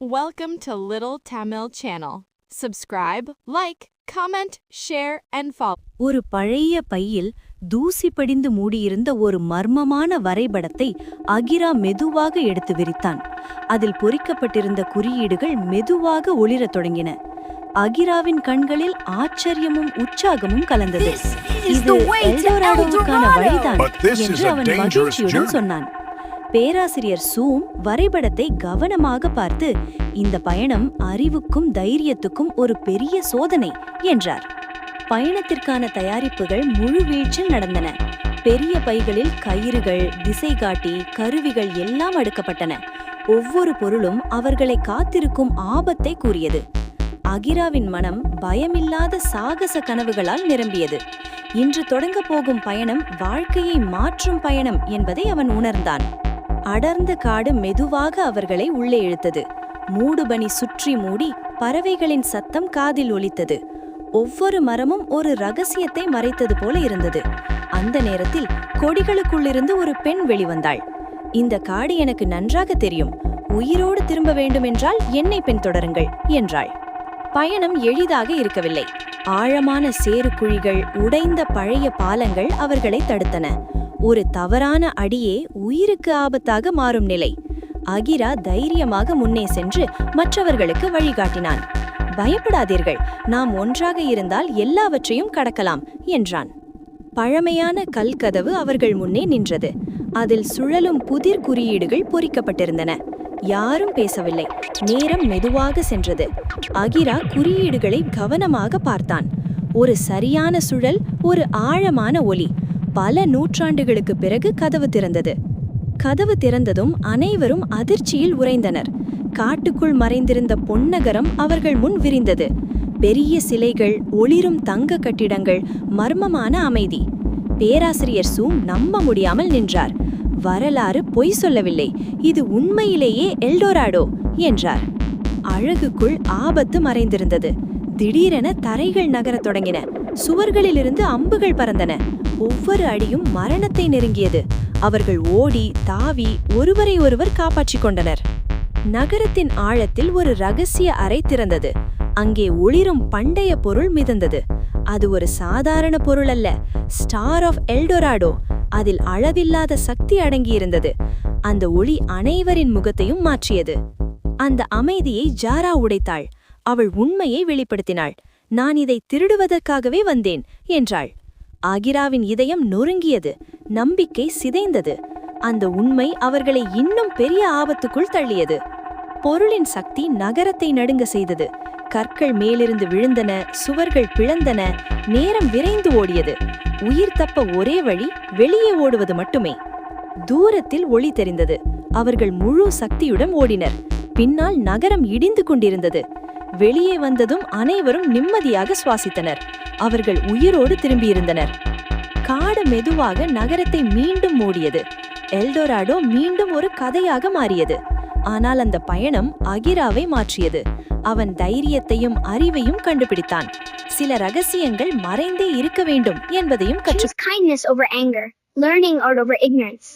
Welcome to Little Tamil Channel. Subscribe, like, comment, share and follow. ஒரு பழைய பையில் தூசி படிந்து மூடியிருந்த ஒரு மர்மமான வரைபடத்தை அகிரா மெதுவாக எடுத்து விரித்தான். அதில் பொறிக்கப்பட்டிருந்த குறியீடுகள் மெதுவாக ஒளிரத் தொடங்கின. அகிராவின் கண்களில் ஆச்சரியமும் உற்சாகமும் கலந்தது. இது எல்டோராடோவுக்கான வழிதான் என்று அவன் மகிழ்ச்சியுடன் சொன்னான். பேராசிரியர் சூம் வரைபடத்தை கவனமாக பார்த்து, இந்த பயணம் அறிவுக்கும் தைரியத்துக்கும் ஒரு பெரிய சோதனை என்றார். பயணத்திற்கான தயாரிப்புகள் முழுவீச்சில் நடந்தன. பெரிய பைகளில் கயிறுகள், திசைகாட்டி, கருவிகள் எல்லாம் அடுக்கப்பட்டன. ஒவ்வொரு பொருளும் அவர்களை காத்திருக்கும் ஆபத்தை கூறியது. அகிராவின் மனம் பயமில்லாத சாகச கனவுகளால் நிரம்பியது. இன்று தொடங்கப் போகும் பயணம் வாழ்க்கையை மாற்றும் பயணம் என்பதை அவன் உணர்ந்தான். அடர்ந்த காடு மெதுவாக அவர்களை உள்ளே இழுத்தது. மூடுபனி சுற்றி மூடி பறவைகளின் சத்தம் காதில் ஒலித்தது. ஒவ்வொரு மரமும் ஒரு ரகசியத்தை மறைத்தது போல இருந்தது. அந்த நேரத்தில் கொடிகளுக்குள்ளிருந்து ஒரு பெண் வெளிவந்தாள். இந்த காடு எனக்கு நன்றாக தெரியும். உயிரோடு திரும்ப வேண்டுமென்றால் என்னை பின்தொடருங்கள் என்றாள். பயணம் எளிதாக இருக்கவில்லை. ஆழமான சேறு குழிகள், உடைந்த பழைய பாலங்கள் அவர்களை தடுத்தன. ஒரு தவறான அடியே உயிருக்கு ஆபத்தாக மாறும் நிலை. அகிரா தைரியமாக முன்னே சென்று மற்றவர்களுக்கு வழிகாட்டினான். பயப்படாதீர்கள், நாம் ஒன்றாக இருந்தால் எல்லாவற்றையும் கடக்கலாம் என்றான். பழமையான கல்கதவு அவர்கள் முன்னே நின்றது. அதில் சுழலும் புதிர் குறியீடுகள் பொறிக்கப்பட்டிருந்தன. யாரும் பேசவில்லை. நேரம் மெதுவாக சென்றது. அகிரா குறியீடுகளை கவனமாக பார்த்தான். ஒரு சரியான சுழல், ஒரு ஆழமான ஒலி. பல நூற்றாண்டுகளுக்கு பிறகு கதவு திறந்தது. கதவு திறந்ததும் அனைவரும் அதிர்ச்சியில் உறைந்தனர். காட்டுக்குள் மறைந்திருந்த பொன்னகரம் அவர்கள் முன் விரிந்தது. பெரிய சிலைகள், ஒளிரும் தங்க கட்டிடங்கள், மர்மமான அமைதி. பேராசிரியர் சூம் நம்ப முடியாமல் நின்றார். வரலாறு பொய் சொல்லவில்லை, இது உண்மையிலேயே எல்டோராடோ என்றார். அழகுக்குள் ஆபத்து மறைந்திருந்தது. திடீரென தரைகள் நகரத் தொடங்கின. சுவர்களிலிருந்து அம்புகள் பறந்தன. ஒவ்வொரு அடியும் மரணத்தை நெருங்கியது. அவர்கள் ஓடி தாவி ஒருவரை ஒருவர் காப்பாற்றிக் கொண்டனர். நகரத்தின் ஆழத்தில் ஒரு ரகசிய அறை திறந்தது. அங்கே ஒளிரும் பண்டைய பொருள் மிதந்தது. அது ஒரு சாதாரண பொருள் அல்ல, ஸ்டார் ஆஃப் எல்டோராடோ. அதில் அளவில்லாத சக்தி அடங்கியிருந்தது. அந்த ஒளி அனைவரின் முகத்தையும் மாற்றியது. அந்த அமைதியை ஜாரா உடைத்தாள். அவள் உண்மையை வெளிப்படுத்தினாள். நான் இதை திருடுவதற்காகவே வந்தேன் என்றாள். அகிராவின் இதயம் நொறுங்கியது. நம்பிக்கை சிதைந்தது. அந்த உண்மை அவர்களை இன்னும் பெரிய ஆபத்துக்குள் தள்ளியது. பொருளின் சக்தி நகரத்தை நடுங்க செய்தது. கற்கள் மேலிருந்து விழுந்தன, சுவர்கள் பிளந்தன. நேரம் விரைந்து ஓடியது. உயிர் தப்ப ஒரே வழி வெளியே ஓடுவது மட்டுமே. தூரத்தில் ஒளி தெரிந்தது. அவர்கள் முழு சக்தியுடன் ஓடினர். பின்னால் நகரம் இடிந்து கொண்டிருந்தது. வெளியே வந்ததும் அனைவரும் நிம்மதியாக சுவாசித்தனர். அவர்கள் உயிரோடு திரும்பியிருந்தனர். காடு மெதுவாக நகரத்தை மீண்டும் மூடியது. எல்டோராடோ மீண்டும் ஒரு கதையாக மாறியது. ஆனால் அந்த பயணம் அகிராவை மாற்றியது. அவன் தைரியத்தையும் அறிவையும் கண்டுபிடித்தான். சில ரகசியங்கள் மறைந்தே இருக்க வேண்டும் என்பதையும் கற்று kindness over anger, learning art over ignorance.